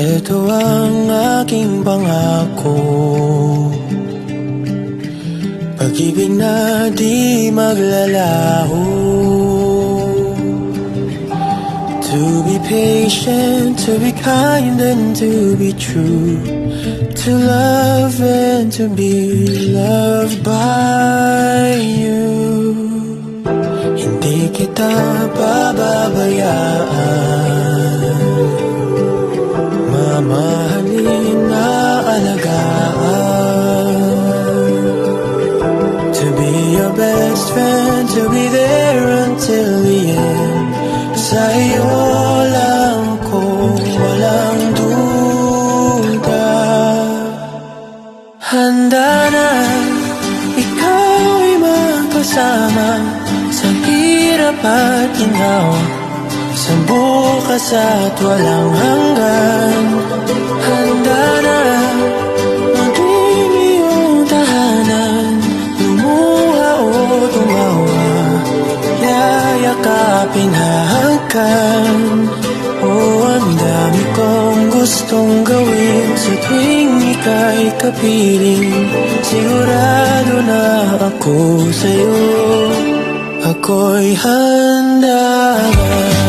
Ito ang aking pangako, pag-ibig na di maglalaho. To be patient, to be kind and to be true, to love and to be loved by you. Hindi kita pababayaan, mamahalin na alagaan. To be your best friend, to be there until the end. Sa'yo lang ko walang duda. Handa na ikaw ay magkasama sa hirap at ginawa, sa bukas at walang hanggan. Handa na maging iyong tahanan, lumuha o tumawa, yayakapin hahagkan. Oh, ang dami kong gustong gawin sa tuwing ika'y kapiling. Sigurado na ako sa'yo, ako'y handa na.